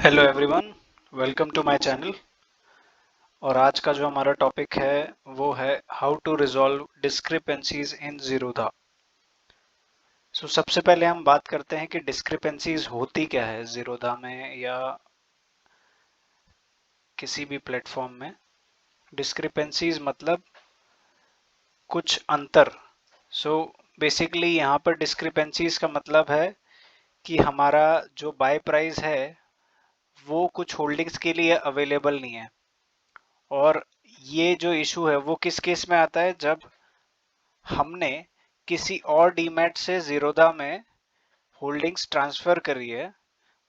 Hello everyone, welcome to my channel. और आज का जो हमारा टॉपिक है वो है how to resolve discrepancies in Zerodha. सबसे पहले हम बात करते हैं कि डिस्क्रिपेंसीज होती क्या है जीरोधा में या किसी भी प्लेटफॉर्म में। डिस्क्रिपेंसीज मतलब कुछ अंतर। बेसिकली यहाँ पर डिस्क्रिपेंसीज का मतलब है कि हमारा जो बाय प्राइस है वो कुछ होल्डिंग्स के लिए अवेलेबल नहीं है। और ये जो इशू है वो किस केस में आता है, जब हमने किसी और डीमैट से जीरोधा में होल्डिंग्स ट्रांसफर करी है,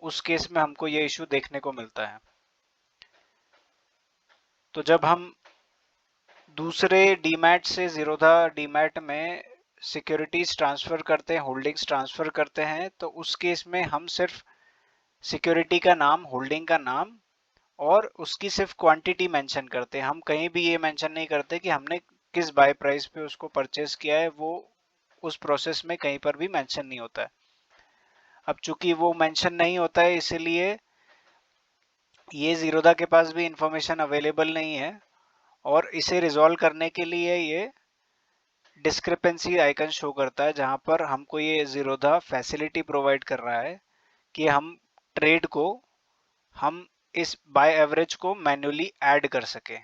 उस केस में हमको ये इशू देखने को मिलता है। तो जब हम दूसरे डीमैट से जीरोधा डीमैट में सिक्योरिटीज ट्रांसफर करते हैं, होल्डिंग्स ट्रांसफर करते हैं, तो उस केस में हम सिर्फ सिक्योरिटी का नाम, होल्डिंग का नाम और उसकी सिर्फ क्वांटिटी मेंशन करते हैं। हम कहीं भी ये मेंशन नहीं करते कि हमने किस बाय प्राइस पे उसको परचेस किया है। वो उस प्रोसेस में कहीं पर भी मेंशन नहीं होता है। अब चूंकि वो मेंशन नहीं होता है, इसीलिए ये जीरोधा के पास भी इंफॉर्मेशन अवेलेबल नहीं है। और इसे रिजॉल्व करने के लिए ये डिस्क्रिपेंसी आइकन शो करता है, जहां पर हमको ये जीरोधा फैसिलिटी प्रोवाइड कर रहा है कि हम ट्रेड को, हम इस बाय एवरेज को मैन्युअली ऐड कर सके।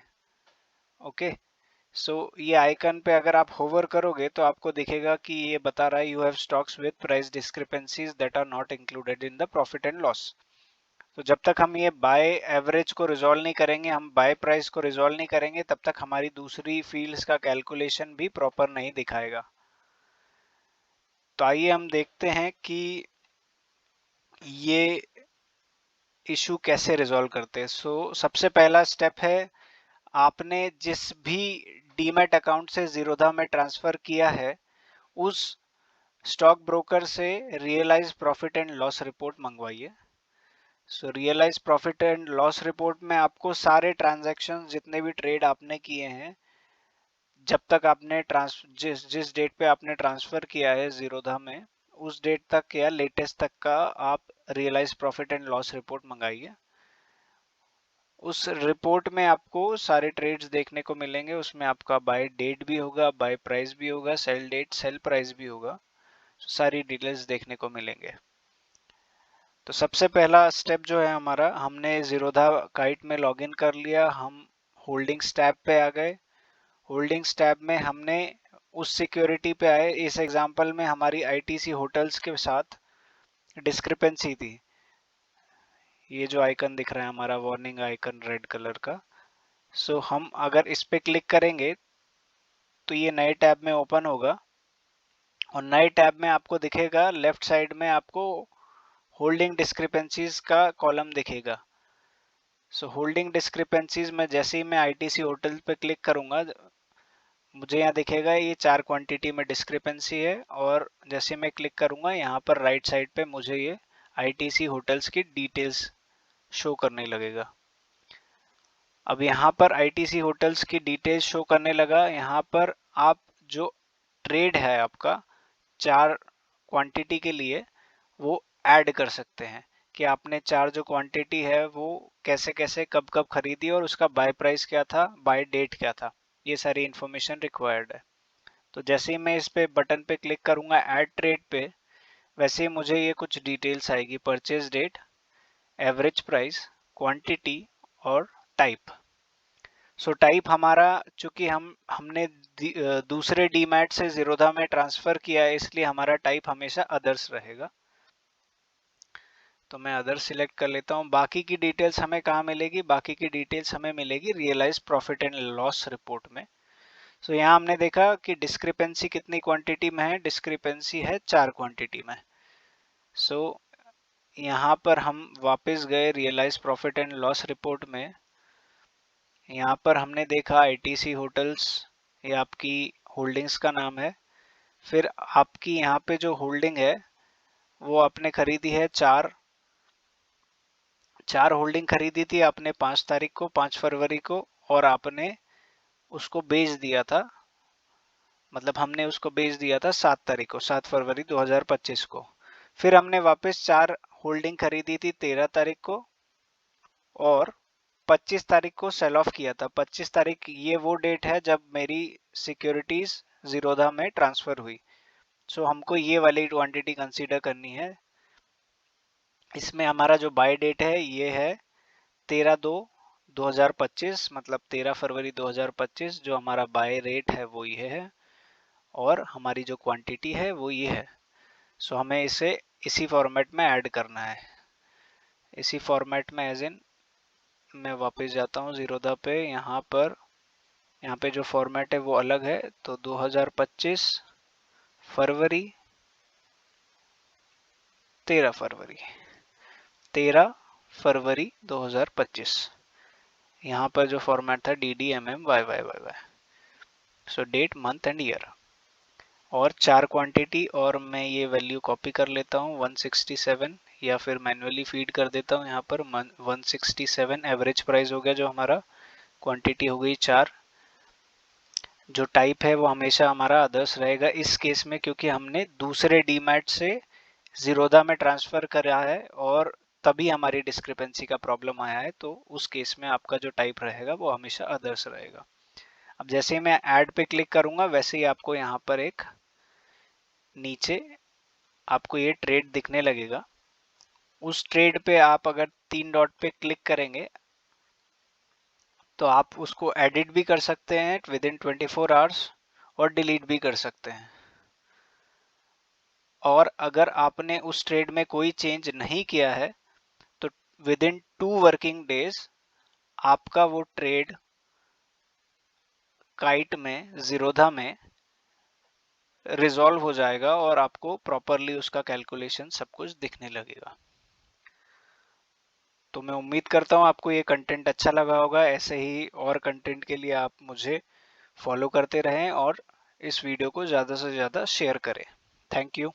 ओके, ये आइकन पे अगर आप होवर करोगे तो आपको दिखेगा कि ये बता रहा है you have stocks with price discrepancies that are not included in the profit and loss. तो जब तक हम ये बाय एवरेज को रिजॉल्व नहीं करेंगे, हम बाय प्राइस को रिजॉल्व नहीं करेंगे, तब तक हमारी दूसरी फील्ड्स का कैलकुलेशन भी प्रॉपर नहीं दिखाएगा। तो आइए हम देखते हैं कि ये इशू कैसे रिजॉल्व करते हैं। सबसे पहला स्टेप है, आपने जिस भी डीमैट अकाउंट से जीरोधा में ट्रांसफर किया है, उस स्टॉक ब्रोकर से realise profit and loss report मंगवाइए। Realise profit and loss report में आपको सारे ट्रांजैक्शन, जितने भी ट्रेड आपने किए हैं, जब तक आपने जिस जिस डेट पे आपने ट्रांसफर किया है जीरोधा में, उस डेट तक या लेटेस्ट तक का आप realise profit and loss report मंगाइए। उस रिपोर्ट में आपको सारे ट्रेड्स देखने को मिलेंगे। उसमें आपका बाय डेट भी होगा, बाय प्राइस भी होगा, सेल डेट, सेल प्राइस भी होगा। सारी डिटेल्स देखने को मिलेंगे। तो सबसे पहला स्टेप जो है हमारा, हमने जीरोधा काइट में लॉगिन कर लिया, हम होल्डिंग्स टैब पे आ गए। होल्डिंग्स टैब में हमने उस सिक्योरिटी पे आए। इस एग्जांपल में हमारी आईटीसी होटल्स के साथ डिस्क्रिपेंसी थी। ये जो आइकन दिख रहा है हमारा वार्निंग आइकन रेड कलर का, हम अगर इस पे क्लिक करेंगे तो ये नए टैब में ओपन होगा। और नए टैब में आपको दिखेगा, लेफ्ट साइड में आपको होल्डिंग डिस्क्रिपेंसीज का कॉलम दिखेगा। होल्डिंग डिस्क्रिपेंसीज में जैसे ही मैं आईटीसी होटल पे क्लिक करूंगा, मुझे यहाँ दिखेगा ये 4 क्वांटिटी में डिस्क्रिपेंसी है। और जैसे मैं क्लिक करूंगा, यहाँ पर राइट साइड पे मुझे ये आईटीसी होटल्स की डिटेल्स शो करने लगेगा। अब यहाँ पर आईटीसी होटल्स की डिटेल्स शो करने लगा। यहाँ पर आप जो ट्रेड है आपका 4 क्वांटिटी के लिए, वो ऐड कर सकते हैं कि आपने 4 जो क्वांटिटी है वो कैसे कैसे कब कब खरीदी और उसका बाय प्राइस क्या था, बाय डेट क्या था। ये सारी इंफॉर्मेशन रिक्वायर्ड है। तो जैसे ही मैं इस पे बटन पे क्लिक करूंगा ऐड ट्रेड पे, वैसे ही मुझे ये कुछ डिटेल्स आएगी, purchase date, average price, quantity और टाइप। टाइप हमारा, चूंकि हमने दूसरे डीमैट से जीरोधा में ट्रांसफर किया है, इसलिए हमारा टाइप हमेशा अदर्स रहेगा। तो मैं अदर्स सिलेक्ट कर लेता हूँ। बाकी की डिटेल्स हमें कहाँ मिलेगी? बाकी की डिटेल्स हमें मिलेगी realize profit and loss report में। यहाँ हमने देखा कि डिस्क्रिपेंसी कितनी क्वांटिटी में है। डिस्क्रिपेंसी है 4 क्वांटिटी में। यहाँ पर हम वापस गए realize profit and loss report में। यहाँ पर हमने देखा आईटीसी होटल्स, ये आपकी होल्डिंग्स का नाम है। फिर आपकी यहाँ पे जो होल्डिंग है वो आपने खरीदी है 4 होल्डिंग खरीदी थी आपने 5 तारीख को, 5 फरवरी को। और आपने उसको बेच दिया था, मतलब हमने उसको बेच दिया था 7 तारीख को, 7 फरवरी 2025 को। फिर हमने वापस 4 होल्डिंग खरीदी थी 13 तारीख को, और 25 तारीख को सेल ऑफ किया था। 25 तारीख ये वो डेट है जब मेरी सिक्योरिटीज जीरोधा में ट्रांसफर हुई। सो हमको ये वाली क्वांटिटी कंसीडर करनी है। इसमें हमारा जो बाय डेट है ये है 13/2/2025, मतलब 13 फरवरी 2025। जो हमारा बाय रेट है वो ये है और हमारी जो क्वांटिटी है वो ये है। सो हमें इसे इसी फॉर्मेट में ऐड करना है। इसी फॉर्मेट में एज इन मैं वापस जाता हूँ जीरोधा पे। यहाँ पे जो फॉर्मेट है वो अलग है। तो 2025 फरवरी 13 फरवरी 13 फरवरी 2025। यहाँ पर जो फॉर्मेट था DDMMYYYY। So date month and year और 4 क्वांटिटी। और मैं ये वैल्यू कॉपी कर लेता हूँ 167, या फिर मैन्युअली फीड कर देता हूँ यहाँ पर 167 एवरेज प्राइस हो गया जो हमारा। क्वांटिटी हो गई 4। जो टाइप है वो हमेशा हमारा अदर्स रहेगा इस केस में, क्योंकि हमने दूसरे डीमैट से जीरोधा में ट्रांसफर करा है और तभी हमारी डिस्क्रिपेंसी का प्रॉब्लम आया है। तो उस केस में आपका जो टाइप रहेगा वो हमेशा अदर्स रहेगा। अब जैसे ही मैं ऐड पे क्लिक करूंगा वैसे ही आपको यहाँ पर एक नीचे आपको ये ट्रेड दिखने लगेगा। उस ट्रेड पे आप अगर 3 डॉट पे क्लिक करेंगे तो आप उसको एडिट भी कर सकते हैं विद इन 24 आवर्स और डिलीट भी कर सकते हैं। और अगर आपने उस ट्रेड में कोई चेंज नहीं किया है तो विद इन 2 वर्किंग डेज आपका वो ट्रेड काइट में जीरोधा में रिजॉल्व हो जाएगा और आपको प्रॉपरली उसका कैलकुलेशन सब कुछ दिखने लगेगा। तो मैं उम्मीद करता हूँ आपको ये कंटेंट अच्छा लगा होगा। ऐसे ही और कंटेंट के लिए आप मुझे फॉलो करते रहें और इस वीडियो को ज़्यादा से ज़्यादा शेयर करें। Thank you.